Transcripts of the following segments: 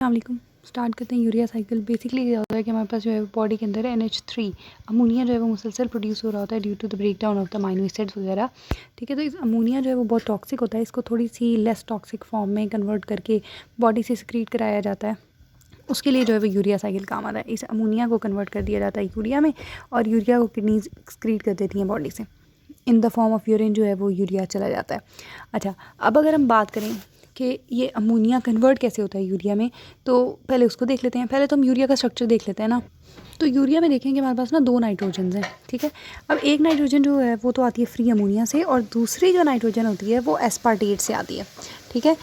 अस्सलाम स्टार्ट करते हैं यूरिया साइकिल। बेसिकली क्या होता है कि हमारे पास जो है बॉडी के अंदर NH3 अमोनिया जो है वो मुसलसल प्रोड्यूस हो रहा होता है due to the break down of the amino acids वगैरह। ठीक है, तो इस अमोनिया जो है वो बहुत टॉक्सिक होता है, इसको थोड़ी सी लेस टॉक्सिक फॉर्म में कन्वर्ट करके बॉडी से सिक्रीट कराया जाता है। उसके लिए जो है वो यूरिया साइकिल काम आता है। इस अमोनिया को कन्वर्ट कर दिया जाता है यूरिया में और यूरिया को किडनीज एक्सक्रीट कर देती हैं बॉडी से। In the form of urine जो है वो यूरिया चला जाता है। अच्छा, अब अगर हम बात करें कि ये अमोनिया कन्वर्ट कैसे होता है यूरिया में, तो पहले उसको देख लेते हैं। पहले तो हम यूरिया का स्ट्रक्चर देख लेते हैं ना। तो यूरिया में देखेंगे हमारे पास ना 2 नाइट्रोजन हैं। ठीक है, अब एक नाइट्रोजन जो है वो तो आती है फ्री अमोनिया से और दूसरी जो नाइट्रोजन होती है वो एस्पार्टेट से आती है। ठीक है,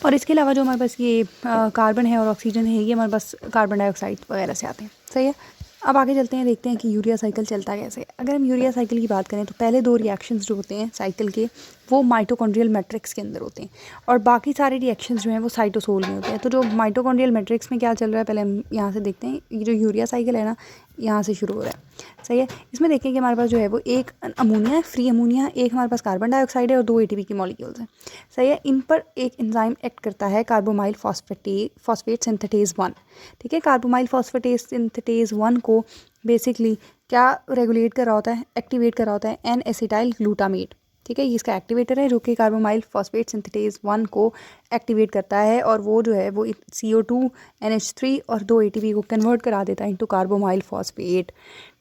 और इसके अलावा जो हमारे पास ये कार्बन है और ऑक्सीजन है ये हमारे पास कार्बन डाइऑक्साइड वगैरह से आते हैं। सही है, अब आगे चलते हैं, देखते हैं कि यूरिया साइकिल चलता कैसे। अगर हम यूरिया साइकिल की बात करें तो पहले 2 रिएक्शंस जो होते हैं साइकिल के वो माइटोकॉन्ड्रियल मैट्रिक्स के अंदर होते हैं और बाकी सारे रिएक्शंस जो हैं वो साइटोसोल में होते हैं। तो जो माइटोकॉन्ड्रियल मैट्रिक्स में क्या चल रहा है पहले हम यहाँ से देखते हैं। ये जो यूरिया साइकिल है ना, यहाँ से शुरू हो रहा है। सही है, इसमें देखें कि हमारे पास जो है वो एक अमोनिया है, फ्री अमोनिया, एक हमारे पास कार्बन डाइऑक्साइड है और 2 ATP की मॉलिक्यूल्स हैं। सही है, इन पर एक एंजाइम एक्ट करता है कार्बोमाइल फॉस्फेट सिंथेटेज 1। ठीक है, कार्बोमाइल फॉस्फेटेज सिंथेटेज 1 को बेसिकली क्या रेगुलेट कर रहा होता है, एक्टिवेट कर रहा होता है एन एसिटाइल ग्लूटामेट। ठीक है, ये इसका एक्टिवेटर है जो कि कार्बोमाइल फॉस्फेट सिंथेटेज 1 को एक्टिवेट करता है और वो जो है वो CO2 NH3 और 2 ATP को कन्वर्ट करा देता है इनटू कार्बोमाइल फॉस्फेट।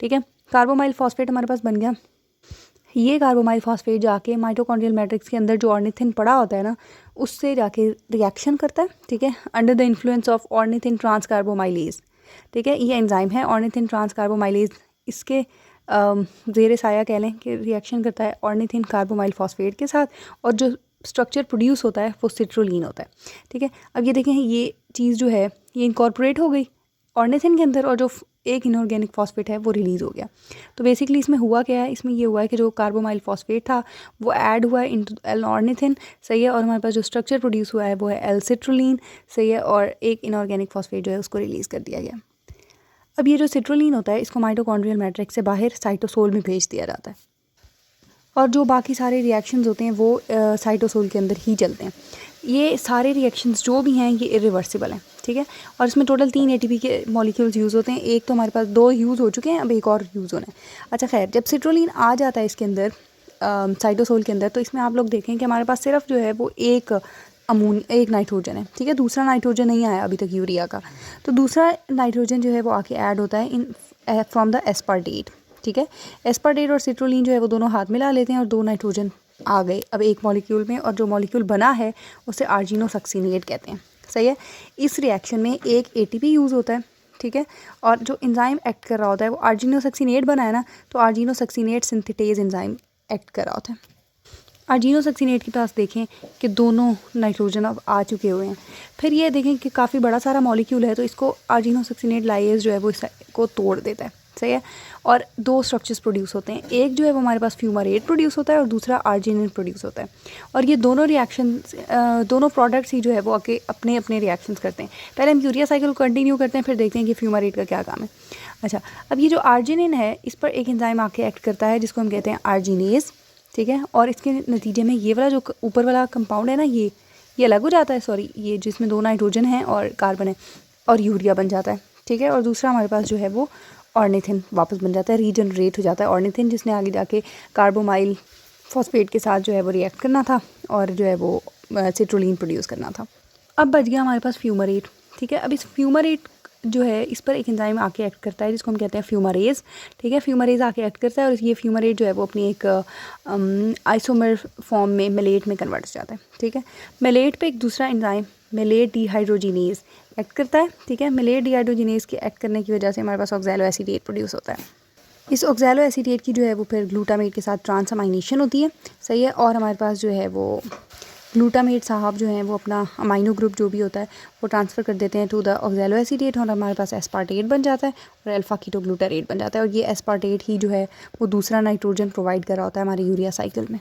ठीक है, कार्बोमाइल फॉस्फेट हमारे पास बन गया। ये कार्बोमाइल फॉस्फेट जाके माइटोकॉन्ड्रियल मैट्रिक्स के अंदर जो ऑर्निथिन पड़ा होता है ना उससे जाके रिएक्शन करता है। ठीक है, under the influence of ornithine transcarbamylase. ठीक है, ये एंजाइम है ऑर्निथिन ट्रांसकार्बोमाइलेज, इसके ज़ेरे साया कह लें कि रिएक्शन करता है ऑर्निथिन कार्बोमाइल फॉस्फेट के साथ और जो स्ट्रक्चर प्रोड्यूस होता है वो सिट्रोलिन होता है। ठीक है, अब ये देखें ये चीज़ जो है ये इनकॉर्पोरेट हो गई ऑर्निथिन के अंदर और जो एक इनऑर्गेनिक फॉस्फेट है वो रिलीज़ हो गया। तो बेसिकली इसमें हुआ क्या है, इसमें ये हुआ है कि जो कार्बोमाइल फॉस्फेट था वो ऐड हुआ है इनटू एल ऑर्निथिन। सही है, और हमारे पास जो स्ट्रक्चर प्रोड्यूस हुआ है वो है एल सिट्रोलिन। सही है, और एक इनऑर्गेनिक फॉस्फेट जो है उसको रिलीज़ कर दिया गया। अब ये जो सिट्रोलिन होता है इसको माइटोकॉन्ड्रियल मैट्रिक्स से बाहर साइटोसोल में भेज दिया जाता है और जो बाकी सारे रिएक्शंस होते हैं वो साइटोसोल के अंदर ही चलते हैं। ये सारे रिएक्शंस जो भी हैं ये इरिवर्सिबल हैं। ठीक है, और इसमें टोटल 3 ATP के मॉलिक्यूल्स यूज़ होते हैं। एक तो हमारे पास 2 यूज़ हो चुके हैं, अब एक और यूज़ होना है। अच्छा खैर, जब सिट्रोलिन आ जाता है इसके अंदर साइटोसोल के अंदर तो इसमें आप लोग देखें कि हमारे पास सिर्फ जो है वो एक नाइट्रोजन है। ठीक है, दूसरा नाइट्रोजन नहीं आया अभी तक यूरिया का। तो दूसरा नाइट्रोजन जो है वो आके ऐड होता है इन फ्रॉम द एस्पार्टेट। ठीक है, एस्पार्टेट और सिट्रोलिन जो है वो दोनों हाथ मिला लेते हैं और 2 नाइट्रोजन आ गए अब एक मॉलिक्यूल में और जो मॉलिक्यूल बना है उसे आर्जिनोसक्सिनेट कहते हैं। सही है, इस रिएक्शन में एक ATP यूज़ होता है। ठीक है, और जो एंजाइम एक्ट कर रहा होता है वो आर्जिनोसक्सिनेट बना है ना, तो आर्जिनोसक्सिनेट सिंथेटेज एंजाइम एक्ट कर रहा होता है। आर्जिनोसक्सिनेट के पास देखें कि दोनों नाइट्रोजन अब आ चुके हुए हैं। फिर ये देखें कि काफ़ी बड़ा सारा मॉलिक्यूल है तो इसको आर्जिनोसक्सिनेट लाइएज जो है वो इसको तोड़ देता है। सही है, और 2 स्ट्रक्चर्स प्रोड्यूस होते हैं, एक जो है वो हमारे पास फ्यूमारेट प्रोड्यूस होता है और दूसरा आर्जिनिन प्रोड्यूस होता है। और ये दोनों रिएक्शंस दोनों प्रोडक्ट्स ही जो है वो आके अपने अपने रिएक्शंस करते हैं। पहले हम यूरिया साइकिल को कंटिन्यू करते हैं फिर देखते हैं कि फ्यूमारेट का क्या काम है। अच्छा, अब ये जो आर्जिनिन है इस पर एक एंजाइम आके एक्ट करता है जिसको हम कहते हैं आर्जिनेज। ठीक है, और इसके नतीजे में ये वाला जो ऊपर वाला कंपाउंड है ना ये अलग हो जाता है, सॉरी ये जिसमें 2 नाइट्रोजन हैं और कार्बन है और यूरिया बन जाता है। ठीक है, और दूसरा हमारे पास जो है वो ऑर्निथिन वापस बन जाता है, रीजनरेट हो जाता है ऑर्निथिन, जिसने आगे जाके कार्बोमाइल फॉस्फेट के साथ जो है वो रिएक्ट करना था और जो है वो सिट्रोलिन प्रोड्यूस करना था। अब बच गया हमारे पास फ्यूमारेट। ठीक है, अब इस फ्यूमारेट जो है इस पर एक एंजाइम आके एक्ट करता है जिसको हम कहते हैं फ्यूमारेज। ठीक है, फ्यूमारेज आके एक्ट करता है और ये फ्यूमारेज जो है वो अपनी एक आइसोमर फॉर्म में मेलेट में कन्वर्ट हो जाता है। ठीक है, मेलेट पे एक दूसरा एंजाइम मेलेट डिहाइड्रोजिनेज एक्ट करता है। ठीक है, मेलेट डिहाइड्रोजिनेज के एक्ट करने की वजह से हमारे पास ऑक्सैलो एसीटेट प्रोड्यूस होता है। इस ऑक्सैलो एसीटेट की जो है वो फिर ग्लूटामेट के साथ ट्रांसअमाइनेशन होती है। सही है, और हमारे पास जो है वो ग्लूटामेट साहब जो हैं वो अपना अमाइनो ग्रुप जो भी होता है वो ट्रांसफ़र कर देते हैं टू द ऑक्सैलो एसीटेट और हमारे पास एस्पार्टेट बन जाता है और अल्फा कीटोग्लूटारेट बन जाता है। और ये एस्पार्टेट ही जो है वो दूसरा नाइट्रोजन प्रोवाइड कर रहा होता है हमारी यूरिया साइकिल में।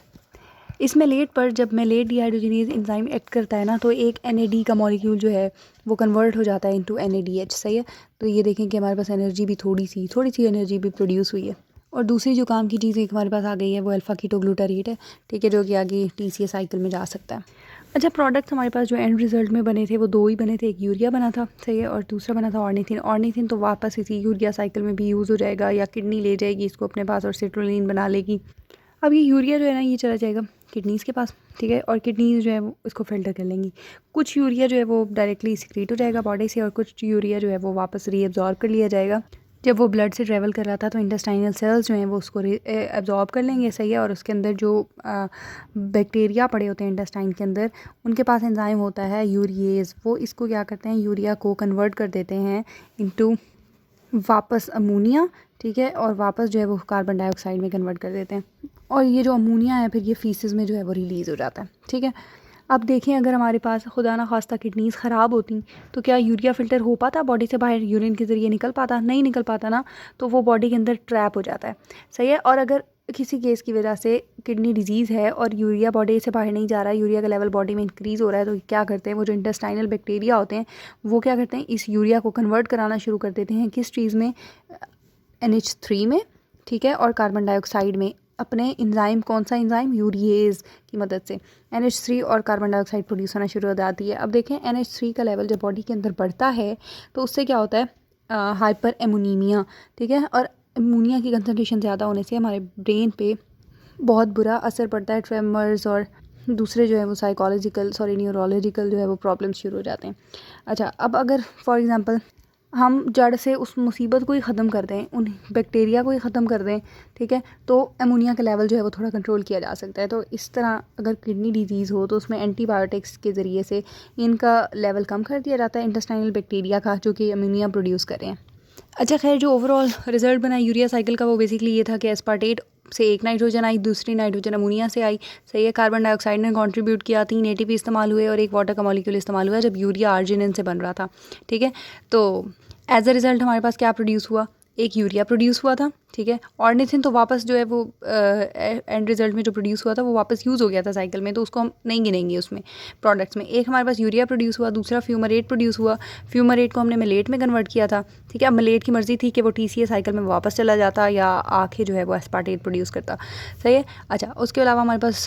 इस मेलेट पर जब मेलेट डिहाइड्रोजिनेज एंजाइम एक्ट करता है ना तो एक NAD का मॉलिक्यूल जो है वो कन्वर्ट हो जाता है इनटू NADH। सही है, तो ये देखें कि हमारे पास एनर्जी भी थोड़ी सी एनर्जी भी प्रोड्यूस हुई है। और दूसरी जो काम की चीज़ एक हमारे पास आ गई है वो अल्फा कीटोग्लूटारेट है। ठीक है, जो कि आगे TCA साइकिल में जा सकता है। अच्छा, प्रोडक्ट्स हमारे पास जो एंड रिजल्ट में बने थे वो दो ही बने थे, एक यूरिया बना था, सही है, और दूसरा बना था ऑर्निथिन। ऑर्निथिन तो वापस इसी यूरिया साइकिल में भी यूज़ हो जाएगा, या किडनी ले जाएगी इसको अपने पास और सिट्रुलिन बना लेगी। अब ये यूरिया जो है ना, ये चला जाएगा किडनीज़ के पास, ठीक है, और किडनीज़ जो है वो इसको फ़िल्टर कर लेंगी। कुछ यूरिया जो है वो डायरेक्टली सिक्रीट हो जाएगा बॉडी से, और कुछ यूरिया जो है वो वापस रीअब्जॉर्ब कर लिया जाएगा। जब वो ब्लड से ट्रैवल कर रहा था तो इंटेस्टाइनल सेल्स जो हैं वो उसको एब्जॉर्ब कर लेंगे, सही है, और उसके अंदर जो बैक्टीरिया पड़े होते हैं इंटेस्टाइन के अंदर, उनके पास एंजाइम होता है यूरिएज, वो इसको क्या करते हैं, यूरिया को कन्वर्ट कर देते हैं इनटू वापस अमोनिया, ठीक है, और वापस जो है वो कार्बन डाइऑक्साइड में कन्वर्ट कर देते हैं, और ये जो अमोनिया है फिर ये फीसिस में जो है वो रिलीज़ हो जाता है, ठीक है। अब देखें, अगर हमारे पास खुदा ना खास्ता किडनीज़ ख़राब होती तो क्या यूरिया फ़िल्टर हो पाता, बॉडी से बाहर यूरिन के ज़रिए निकल पाता? नहीं निकल पाता ना, तो वो बॉडी के अंदर ट्रैप हो जाता है, सही है। और अगर किसी केस की वजह से किडनी डिजीज़ है और यूरिया बॉडी से बाहर नहीं जा रहा है, यूरिया का लेवल बॉडी में इंक्रीज़ हो रहा है, तो क्या करते हैं वो जो इंटेस्टाइनल बैक्टीरिया होते हैं वो क्या करते हैं, इस यूरिया को कन्वर्ट कराना शुरू कर देते हैं किस चीज़ में, NH3 में, ठीक है, और कार्बन डाइऑक्साइड में, अपने एंजाइम, कौन सा एंजाइम, यूरिएज की मदद से NH3 और कार्बन डाइऑक्साइड प्रोड्यूस होना शुरू हो जाती है। अब देखें, NH3 का लेवल जब बॉडी के अंदर बढ़ता है तो उससे क्या होता है, हाइपर एमोनीमिया, ठीक है, और एमोनिया की कंसनट्रेशन ज़्यादा होने से हमारे ब्रेन पे बहुत बुरा असर पड़ता है, ट्रेमर्स और दूसरे जो है वो न्यूरोलॉजिकल जो है वो प्रॉब्लम शुरू हो जाते हैं। अच्छा, अब अगर फॉर एग्ज़ाम्पल हम जड़ से उस मुसीबत को ही ख़त्म कर दें, उन बैक्टीरिया को ही ख़त्म कर दें, ठीक है, तो अमोनिया का लेवल जो है वो थोड़ा कंट्रोल किया जा सकता है। तो इस तरह अगर किडनी डिजीज़ हो तो उसमें एंटीबायोटिक्स के ज़रिए से इनका लेवल कम कर दिया जाता है, इंटेस्टाइनल बैक्टीरिया का, जो कि अमोनिया प्रोड्यूस करें। अच्छा, खैर, जो ओवरऑल रिजल्ट बना यूरिया साइकिल का वो बेसिकली ये था कि एस्पार्टेट से एक नाइट्रोजन आई, दूसरी नाइट्रोजन अमोनिया से आई, सही है, कार्बन डाइऑक्साइड ने कंट्रीब्यूट किया, 3 ATP इस्तेमाल हुए और एक वाटर का मॉलिक्यूल इस्तेमाल हुआ जब यूरिया आर्जिनिन से बन रहा था, ठीक है। तो एज अ रिज़ल्ट हमारे पास क्या प्रोड्यूस हुआ, एक यूरिया प्रोड्यूस हुआ था, ठीक है। ऑर्निथिन तो वापस जो है वो एंड रिजल्ट में जो प्रोड्यूस हुआ था वो वापस यूज़ हो गया था साइकिल में, तो उसको हम नहीं गिनेंगे उसमें प्रोडक्ट्स में। एक हमारे पास यूरिया प्रोड्यूस हुआ, दूसरा फ्यूमरेट प्रोड्यूस हुआ, फ्यूमरेट को हमने मलेट में कन्वर्ट किया था, ठीक है। अब मलेट की मर्ज़ी थी कि वो TCA साइकिल में वापस चला जाता या आके जो है वो एस्पार्टेट प्रोड्यूस करता, सही है। अच्छा, उसके अलावा हमारे पास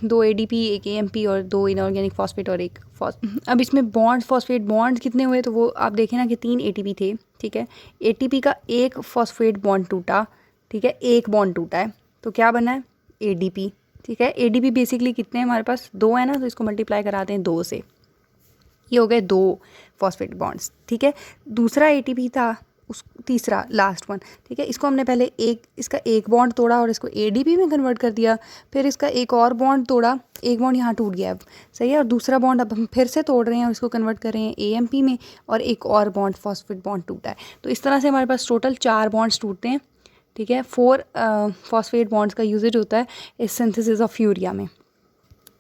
2 ADP, एक AMP और 2 इनऑर्गेनिक फॉस्फेट और एक अब इसमें बॉन्ड्स, फॉस्फेट बॉन्ड्स कितने हुए, तो वो आप देखें ना कि 3 ATP थे, ठीक है। ATP का एक फॉस्फेट बॉन्ड टूटा, ठीक है, एक बॉन्ड टूटा है, तो क्या बना है, ADP, ठीक है। ADP बेसिकली कितने हैं हमारे पास, 2 है ना, तो इसको मल्टीप्लाई कराते हैं 2 से, ये हो गए 2 फॉस्फेट बॉन्ड्स, ठीक है। दूसरा ATP था, उस तीसरा लास्ट वन, ठीक है, इसको हमने पहले इसका एक बॉन्ड तोड़ा और इसको ADP में कन्वर्ट कर दिया, फिर इसका एक और बॉन्ड तोड़ा, एक बॉन्ड यहाँ टूट गया अब, सही है, और दूसरा बॉन्ड अब हम फिर से तोड़ रहे हैं और इसको कन्वर्ट कर रहे हैं AMP में, और एक और बॉन्ड फॉस्फेट बॉन्ड टूटा है। तो इस तरह से हमारे पास टोटल 4 बॉन्ड्स टूटते हैं, ठीक है। 4 फॉस्फेट बॉन्ड्स का यूजेज होता है इस सिंथेसिस ऑफ यूरिया में।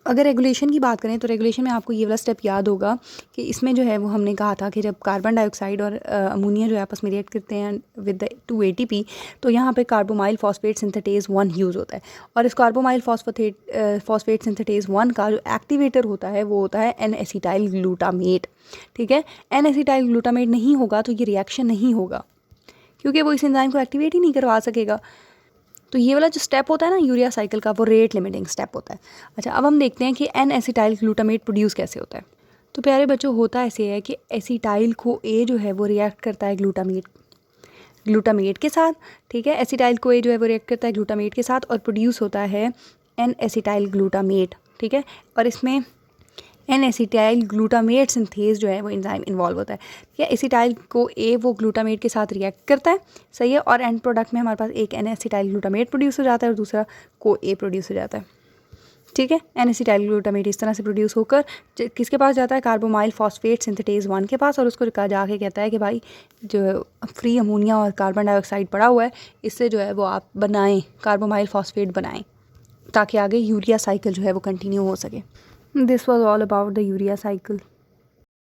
अगर रेगुलेशन की बात करें तो रेगुलेशन में आपको ये वाला स्टेप याद होगा कि इसमें जो है वो हमने कहा था कि जब कार्बन डाइऑक्साइड और अमोनिया जो है आपस में रिएक्ट करते हैं विद द 2 ATP, तो यहाँ पे कार्बोमाइल फॉस्फेट सिंथेटेज 1 यूज़ होता है, और इस कार्बोमाइल फॉस्फेट सिंथेटेज 1 का जो एक्टिवेटर होता है वो होता है N-एसिटाइल ग्लूटामेट, ठीक है। N-एसिटाइल ग्लूटामेट नहीं होगा तो ये रिएक्शन नहीं होगा, क्योंकि वो इस एंजाइम को एक्टिवेट ही नहीं करवा सकेगा। तो ये वाला जो स्टेप होता है ना यूरिया साइकिल का, वो रेट लिमिटिंग स्टेप होता है। अच्छा, अब हम देखते हैं कि N-एसिटाइल ग्लूटामेट प्रोड्यूस कैसे होता है। तो प्यारे बच्चों, होता ऐसे है कि एसिटाइल को A जो है वो रिएक्ट करता है ग्लूटामेट के साथ, ठीक है। एसिटाइल को A जो है वो रिएक्ट करता है ग्लूटामेट के साथ और प्रोड्यूस होता है N-एसिटाइल ग्लूटामेट, ठीक है। और इसमें N-एसिटाइल ग्लूटामेट सिंथेज जो है वो एंजाइम इन्वॉल्व होता है, ठीक है। एसिटाइल को A वो ग्लूटामेट के साथ रिएक्ट करता है, सही है, और एंड प्रोडक्ट में हमारे पास एक N-एसिटाइल ग्लूटामेट प्रोड्यूस हो जाता है और दूसरा को A प्रोड्यूस हो जाता है, ठीक है। N-एसिटाइल ग्लूटामेट इस तरह से प्रोड्यूस होकर किसके पास जाता है, कार्बोमाइल फॉस्फेट सिंथेटेज 1 के पास, और उसको जाके कहता है कि भाई जो फ्री अमोनिया और कार्बन डाइऑक्साइड पड़ा हुआ है, इससे जो है वो आप बनाएं, कार्बोमाइल फॉस्फेट बनाएं, ताकि आगे यूरिया साइकिल जो है वो कंटिन्यू हो सके। This was all about the urea cycle.